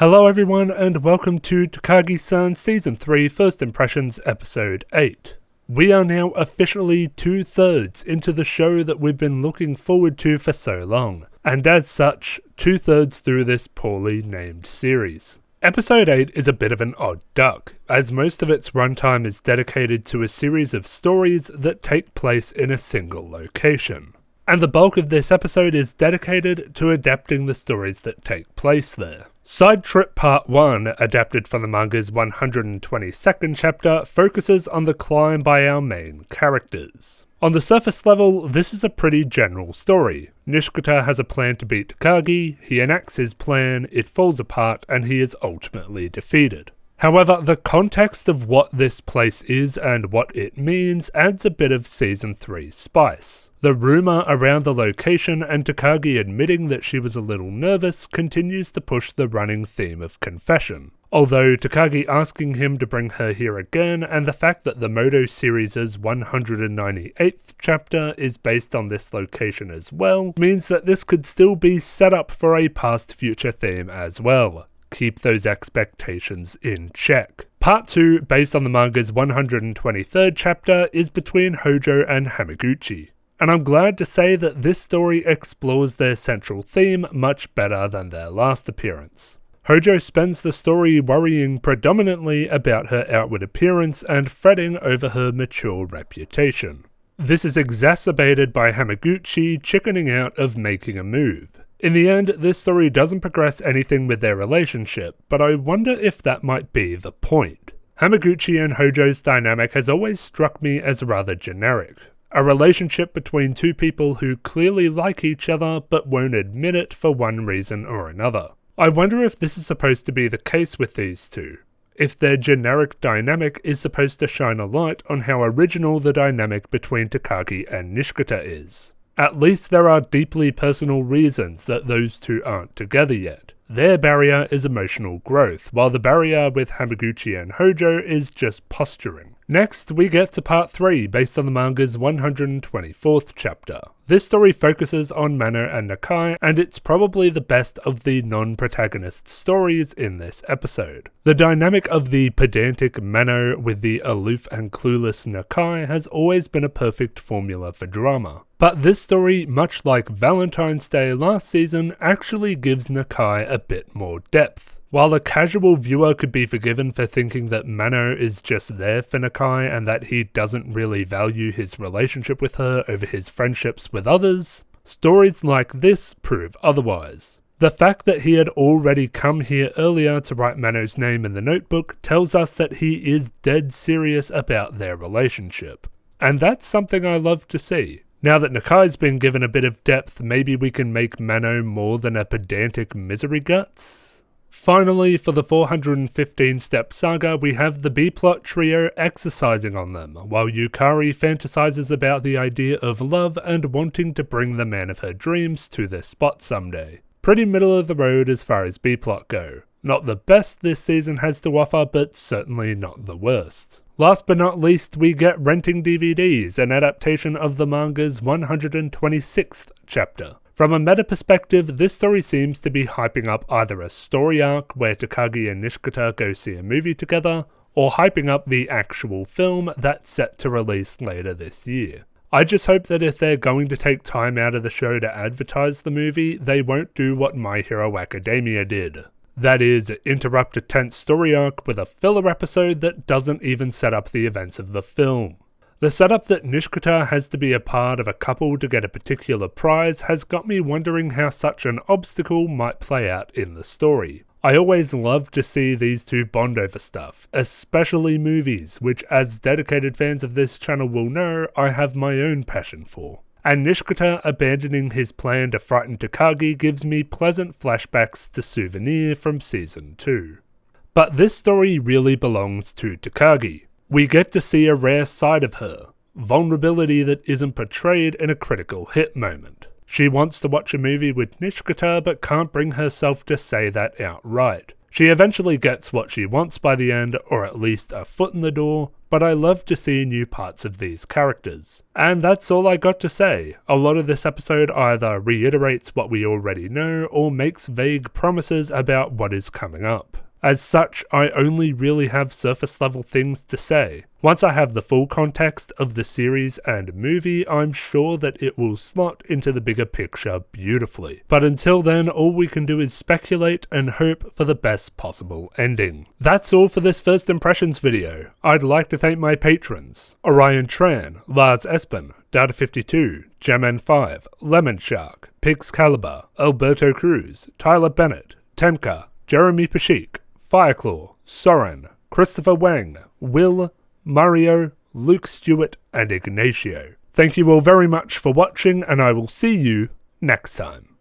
Hello everyone and welcome to Takagi-san Season 3 First Impressions Episode 8. We are now officially 2/3 into the show that we've been looking forward to for so long, and as such, 2/3 through this poorly named series. Episode 8 is a bit of an odd duck, as most of its runtime is dedicated to a series of stories that take place in a single location. And the bulk of this episode is dedicated to adapting the stories that take place there. Side Trip Part 1, adapted from the manga's 122nd chapter, focuses on the climb by our main characters. On the surface level, this is a pretty general story. Nishikata has a plan to beat Takagi, he enacts his plan, it falls apart, and he is ultimately defeated. However, the context of what this place is and what it means adds a bit of Season 3 spice. The rumour around the location and Takagi admitting that she was a little nervous continues to push the running theme of confession. Although Takagi asking him to bring her here again, and the fact that the Moto series' 198th chapter is based on this location as well, means that this could still be set up for a past-future theme as well. Keep those expectations in check. Part 2, based on the manga's 123rd chapter, is between Hojo and Hamaguchi. And I'm glad to say that this story explores their central theme much better than their last appearance. Hojo spends the story worrying predominantly about her outward appearance and fretting over her mature reputation. This is exacerbated by Hamaguchi chickening out of making a move. In the end, this story doesn't progress anything with their relationship, but I wonder if that might be the point. Hamaguchi and Hojo's dynamic has always struck me as rather generic. A relationship between two people who clearly like each other but won't admit it for one reason or another. I wonder if this is supposed to be the case with these two. If their generic dynamic is supposed to shine a light on how original the dynamic between Takagi and Nishikata is. At least there are deeply personal reasons that those two aren't together yet. Their barrier is emotional growth, while the barrier with Hamaguchi and Hojo is just posturing. Next, we get to Part 3, based on the manga's 124th chapter. This story focuses on Mano and Nakai, and it's probably the best of the non-protagonist stories in this episode. The dynamic of the pedantic Mano with the aloof and clueless Nakai has always been a perfect formula for drama. But this story, much like Valentine's Day last season, actually gives Nakai a bit more depth. While a casual viewer could be forgiven for thinking that Mano is just there for Nakai and that he doesn't really value his relationship with her over his friendships with others, stories like this prove otherwise. The fact that he had already come here earlier to write Mano's name in the notebook tells us that he is dead serious about their relationship. And that's something I love to see. Now that Nakai's been given a bit of depth, maybe we can make Mano more than a pedantic misery guts? Finally, for the 415-step saga, we have the B-plot trio exercising on them, while Yukari fantasizes about the idea of love and wanting to bring the man of her dreams to their spot someday. Pretty middle of the road as far as B-plot go. Not the best this season has to offer, but certainly not the worst. Last but not least, we get Renting DVDs, an adaptation of the manga's 126th chapter. From a meta perspective, this story seems to be hyping up either a story arc where Takagi and Nishikata go see a movie together, or hyping up the actual film that's set to release later this year. I just hope that if they're going to take time out of the show to advertise the movie, they won't do what My Hero Academia did. That is, interrupt a tense story arc with a filler episode that doesn't even set up the events of the film. The setup that Nishikata has to be a part of a couple to get a particular prize has got me wondering how such an obstacle might play out in the story. I always love to see these two bond over stuff, especially movies, which as dedicated fans of this channel will know, I have my own passion for. And Nishikata abandoning his plan to frighten Takagi gives me pleasant flashbacks to Souvenir from Season 2. But this story really belongs to Takagi. We get to see a rare side of her, vulnerability that isn't portrayed in a critical hit moment. She wants to watch a movie with Nishikata but can't bring herself to say that outright. She eventually gets what she wants by the end, or at least a foot in the door, but I love to see new parts of these characters. And that's all I got to say. A lot of this episode either reiterates what we already know, or makes vague promises about what is coming up. As such, I only really have surface level things to say. Once I have the full context of the series and movie, I'm sure that it will slot into the bigger picture beautifully. But until then, all we can do is speculate and hope for the best possible ending. That's all for this first impressions video. I'd like to thank my patrons: Orion Tran, Lars Espen, Data52, Jaman5, Lemon Shark, Pigs Caliber, Alberto Cruz, Tyler Bennett, Temka, Jeremy Pashik, Fireclaw, Soren, Christopher Wang, Will, Mario, Luke Stewart, and Ignacio. Thank you all very much for watching, and I will see you next time.